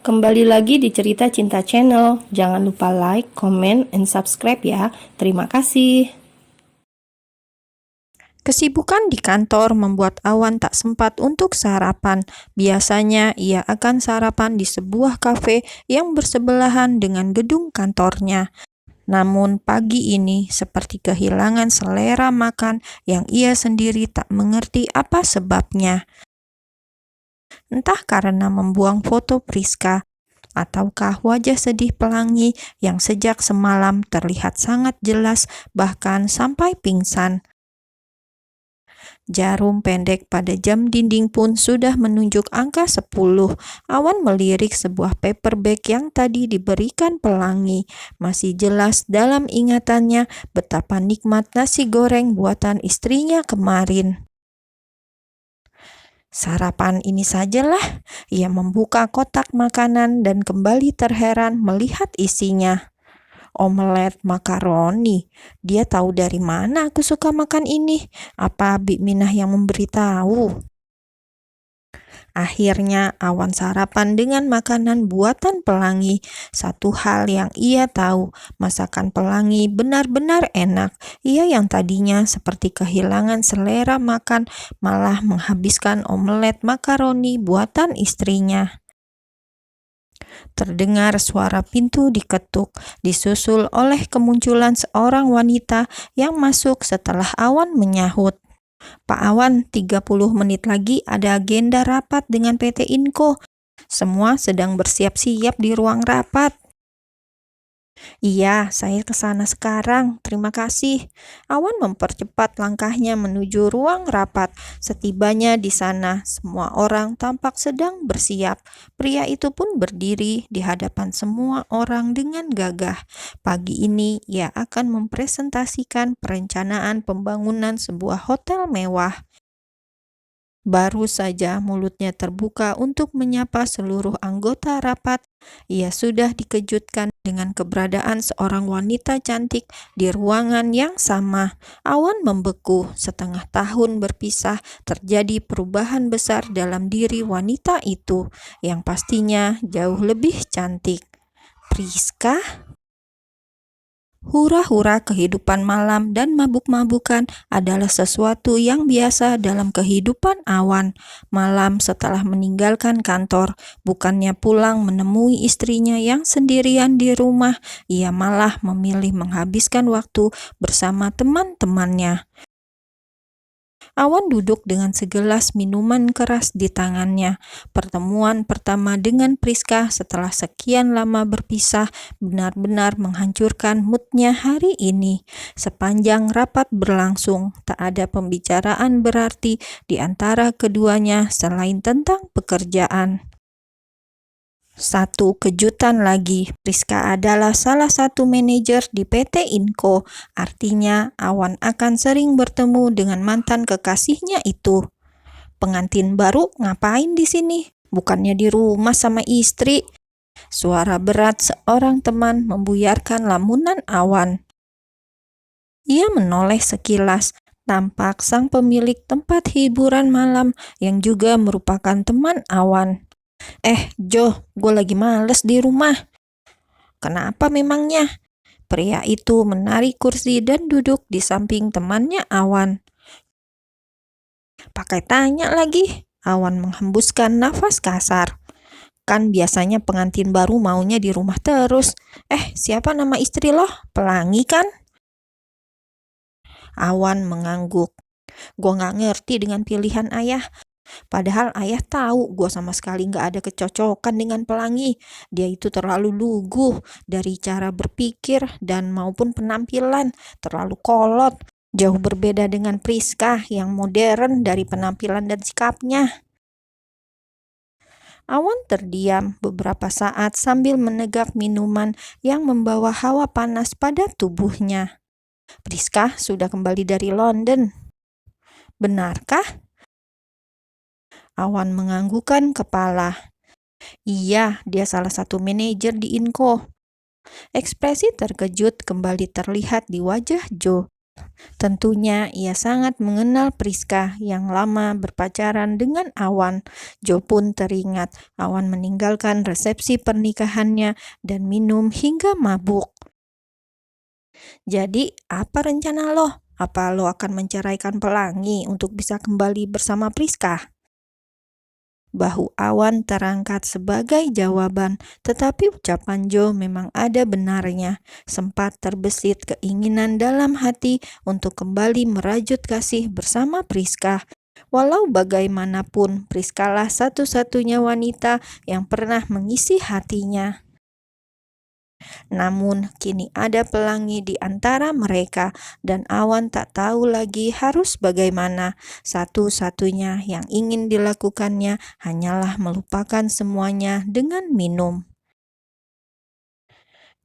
Kembali lagi di Cerita Cinta Channel. Jangan lupa like, comment, and subscribe ya. Terima kasih. Kesibukan di kantor membuat Awan tak sempat untuk sarapan. Biasanya ia akan sarapan di sebuah kafe yang bersebelahan dengan gedung kantornya. Namun pagi ini seperti kehilangan selera makan yang ia sendiri tak mengerti apa sebabnya. Entah karena membuang foto Priska, ataukah wajah sedih Pelangi yang sejak semalam terlihat sangat jelas bahkan sampai pingsan. Jarum pendek pada jam dinding pun sudah menunjuk angka 10. Awan melirik sebuah paper bag yang tadi diberikan Pelangi. Masih jelas dalam ingatannya betapa nikmat nasi goreng buatan istrinya kemarin. Sarapan ini sajalah. Ia membuka kotak makanan dan kembali terheran melihat isinya. Omelet makaroni. Dia tahu dari mana aku suka makan ini? Apa Bik Minah yang memberitahu? Akhirnya Awan sarapan dengan makanan buatan Pelangi. Satu hal yang ia tahu, masakan Pelangi benar-benar enak. Ia yang tadinya seperti kehilangan selera makan, malah menghabiskan omelet makaroni buatan istrinya. Terdengar suara pintu diketuk, disusul oleh kemunculan seorang wanita yang masuk setelah Awan menyahut. Pak Awan, 30 menit lagi ada agenda rapat dengan PT Inco. Semua sedang bersiap-siap di ruang rapat. Iya, saya ke sana sekarang. Terima kasih. Awan mempercepat langkahnya menuju ruang rapat. Setibanya di sana, semua orang tampak sedang bersiap. Pria itu pun berdiri di hadapan semua orang dengan gagah. Pagi ini, ia akan mempresentasikan perencanaan pembangunan sebuah hotel mewah. Baru saja mulutnya terbuka untuk menyapa seluruh anggota rapat, ia sudah dikejutkan dengan keberadaan seorang wanita cantik di ruangan yang sama. Awan membeku. Setengah tahun berpisah, terjadi perubahan besar dalam diri wanita itu, yang pastinya jauh lebih cantik. Priska? Hura-hura kehidupan malam dan mabuk-mabukan adalah sesuatu yang biasa dalam kehidupan Awan. Malam setelah meninggalkan kantor, bukannya pulang menemui istrinya yang sendirian di rumah, ia malah memilih menghabiskan waktu bersama teman-temannya. Awan duduk dengan segelas minuman keras di tangannya. Pertemuan pertama dengan Priska setelah sekian lama berpisah benar-benar menghancurkan moodnya hari ini. Sepanjang rapat berlangsung, tak ada pembicaraan berarti di antara keduanya selain tentang pekerjaan. Satu kejutan lagi, Priska adalah salah satu manajer di PT Inco. Artinya, Awan akan sering bertemu dengan mantan kekasihnya itu. Pengantin baru ngapain di sini? Bukannya di rumah sama istri? Suara berat seorang teman membuyarkan lamunan Awan. Ia menoleh sekilas. Tampak sang pemilik tempat hiburan malam yang juga merupakan teman Awan. Jo, gue lagi males di rumah. Kenapa memangnya? Pria itu menarik kursi dan duduk di samping temannya Awan. Pakai tanya lagi. Awan menghembuskan nafas kasar. Kan biasanya pengantin baru maunya di rumah terus. Siapa nama istri lo? Pelangi kan? Awan mengangguk. Gue gak ngerti dengan pilihan ayah. Padahal ayah tahu gue sama sekali gak ada kecocokan dengan Pelangi. Dia itu terlalu lugu dari cara berpikir dan maupun penampilan. Terlalu kolot. Jauh berbeda dengan Priska yang modern dari penampilan dan sikapnya. Awan terdiam beberapa saat sambil menegak minuman yang membawa hawa panas pada tubuhnya. Priska sudah kembali dari London. Benarkah? Awan menganggukkan kepala. Iya, dia salah satu manajer di Inco. Ekspresi terkejut kembali terlihat di wajah Jo. Tentunya ia sangat mengenal Priska yang lama berpacaran dengan Awan. Jo pun teringat Awan meninggalkan resepsi pernikahannya dan minum hingga mabuk. Jadi, apa rencana lo? Apa lo akan menceraikan Pelangi untuk bisa kembali bersama Priska? Bahu Awan terangkat sebagai jawaban, tetapi ucapan Jo memang ada benarnya. Sempat terbesit keinginan dalam hati untuk kembali merajut kasih bersama Priska. Walau bagaimanapun, Priskalah satu-satunya wanita yang pernah mengisi hatinya. Namun, kini ada Pelangi di antara mereka, dan Awan tak tahu lagi harus bagaimana. Satu-satunya yang ingin dilakukannya hanyalah melupakan semuanya dengan minum.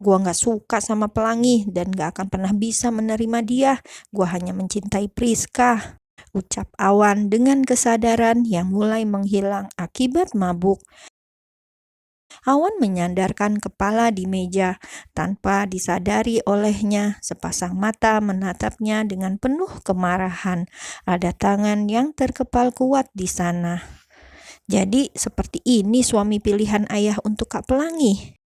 Gua gak suka sama Pelangi dan gak akan pernah bisa menerima dia. Gua hanya mencintai Priska, ucap Awan dengan kesadaran yang mulai menghilang akibat mabuk. Awan menyandarkan kepala di meja. Tanpa disadari olehnya, sepasang mata menatapnya dengan penuh kemarahan. Ada tangan yang terkepal kuat di sana. Jadi seperti ini suami pilihan ayah untuk Kak Pelangi.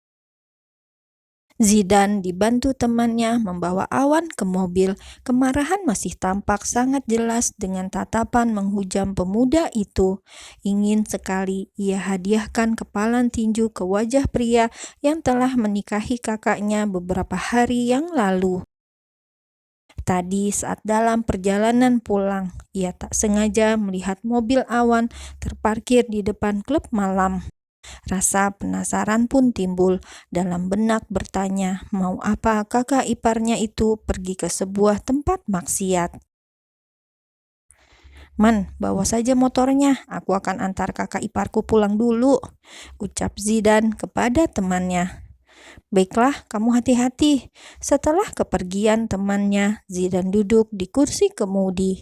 Zidan dibantu temannya membawa Awan ke mobil. Kemarahan masih tampak sangat jelas dengan tatapan menghujam pemuda itu. Ingin sekali ia hadiahkan kepalan tinju ke wajah pria yang telah menikahi kakaknya beberapa hari yang lalu. Tadi saat dalam perjalanan pulang, ia tak sengaja melihat mobil Awan terparkir di depan klub malam. Rasa penasaran pun timbul. Dalam benak bertanya, mau apa kakak iparnya itu pergi ke sebuah tempat maksiat. Man, bawa saja motornya, aku akan antar kakak iparku pulang dulu, ucap Zidan kepada temannya. Baiklah, kamu hati-hati. Setelah kepergian temannya, Zidan duduk di kursi kemudi.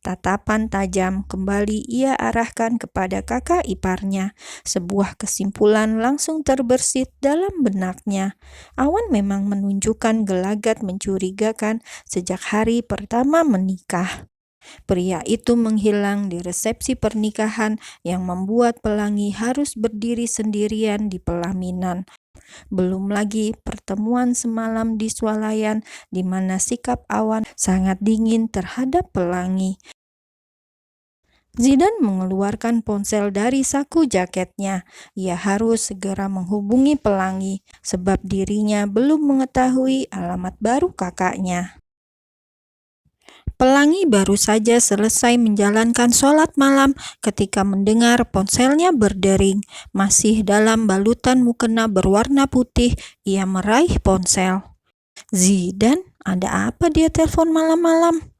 Tatapan tajam kembali ia arahkan kepada kakak iparnya. Sebuah kesimpulan langsung terbersit dalam benaknya. Awan memang menunjukkan gelagat mencurigakan sejak hari pertama menikah. Pria itu menghilang di resepsi pernikahan yang membuat Pelangi harus berdiri sendirian di pelaminan. Belum lagi pertemuan semalam di swalayan di mana sikap Awan sangat dingin terhadap Pelangi. Zidan mengeluarkan ponsel dari saku jaketnya. Ia harus segera menghubungi Pelangi sebab dirinya belum mengetahui alamat baru kakaknya. Pelangi baru saja selesai menjalankan sholat malam ketika mendengar ponselnya berdering. Masih dalam balutan mukena berwarna putih, ia meraih ponsel. Zidan, ada apa dia telepon malam-malam?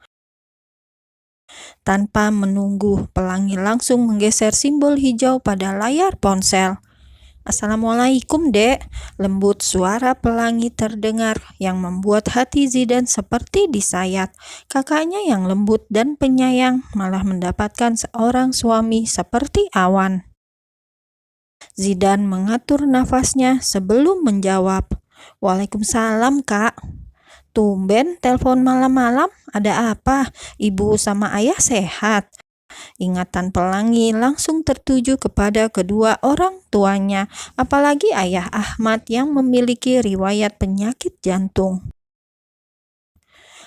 Tanpa menunggu, Pelangi langsung menggeser simbol hijau pada layar ponsel. Assalamualaikum, Dek. Lembut suara Pelangi terdengar yang membuat hati Zidan seperti disayat. Kakaknya yang lembut dan penyayang malah mendapatkan seorang suami seperti Awan. Zidan mengatur nafasnya sebelum menjawab. Waalaikumsalam, Kak. Tumben telepon malam-malam, ada apa? Ibu sama ayah sehat? Ingatan Pelangi langsung tertuju kepada kedua orang tuanya, apalagi ayah Ahmad yang memiliki riwayat penyakit jantung.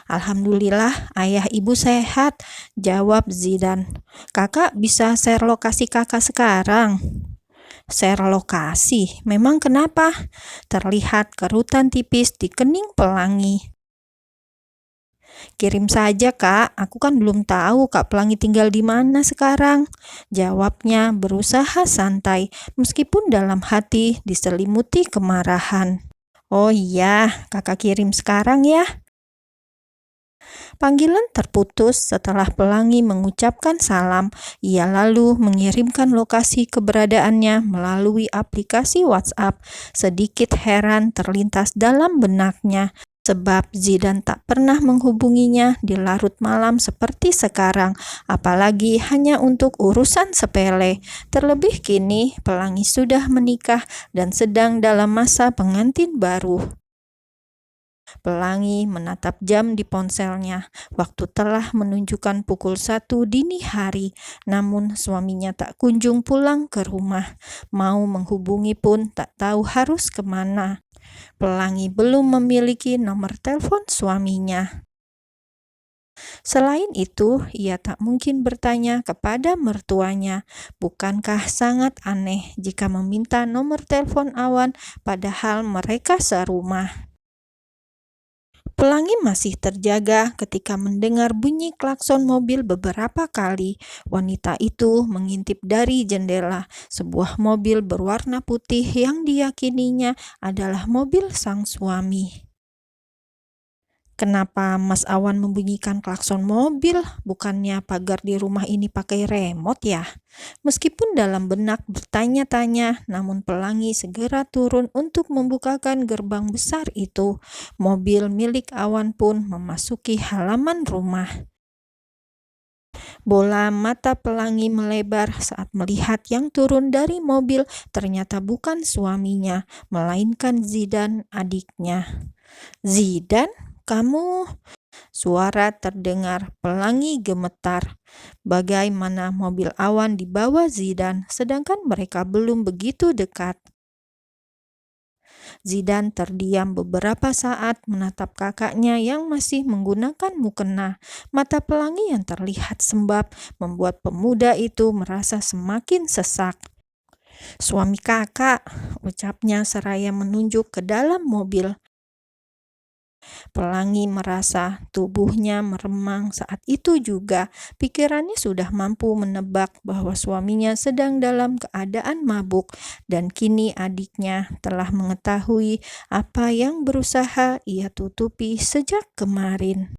Alhamdulillah, ayah ibu sehat, jawab Zidan. Kakak bisa share lokasi kakak sekarang? Share lokasi? Memang kenapa? Terlihat kerutan tipis di kening Pelangi. Kirim saja, Kak. Aku kan belum tahu Kak Pelangi tinggal di mana sekarang. Jawabnya berusaha santai, meskipun dalam hati diselimuti kemarahan. Oh iya, Kakak kirim sekarang ya. Panggilan terputus setelah Pelangi mengucapkan salam. Ia lalu mengirimkan lokasi keberadaannya melalui aplikasi WhatsApp. Sedikit heran terlintas dalam benaknya, sebab Zidan tak pernah menghubunginya di larut malam seperti sekarang, apalagi hanya untuk urusan sepele. Terlebih kini Pelangi sudah menikah dan sedang dalam masa pengantin baru. Pelangi menatap jam di ponselnya. Waktu telah menunjukkan pukul 1 dini hari, namun suaminya tak kunjung pulang ke rumah. Mau menghubungi pun tak tahu harus kemana. Pelangi belum memiliki nomor telepon suaminya. Selain itu, ia tak mungkin bertanya kepada mertuanya. Bukankah sangat aneh jika meminta nomor telepon Awan padahal mereka serumah? Pelangi masih terjaga ketika mendengar bunyi klakson mobil beberapa kali. Wanita itu mengintip dari jendela sebuah mobil berwarna putih yang diyakininya adalah mobil sang suami. Kenapa Mas Awan membunyikan klakson mobil? Bukannya pagar di rumah ini pakai remote ya? Meskipun dalam benak bertanya-tanya, namun Pelangi segera turun untuk membukakan gerbang besar itu. Mobil milik Awan pun memasuki halaman rumah. Bola mata Pelangi melebar saat melihat yang turun dari mobil ternyata bukan suaminya, melainkan Zidan, adiknya. "Zidan, kamu?" Suara terdengar. Pelangi gemetar. Bagaimana mobil Awan dibawa Zidan, sedangkan mereka belum begitu dekat. Zidan terdiam beberapa saat menatap kakaknya yang masih menggunakan mukena. Mata Pelangi yang terlihat sembab membuat pemuda itu merasa semakin sesak. "Suami kakak," ucapnya seraya menunjuk ke dalam mobil. Pelangi merasa tubuhnya meremang saat itu juga. Pikirannya sudah mampu menebak bahwa suaminya sedang dalam keadaan mabuk, dan kini adiknya telah mengetahui apa yang berusaha ia tutupi sejak kemarin.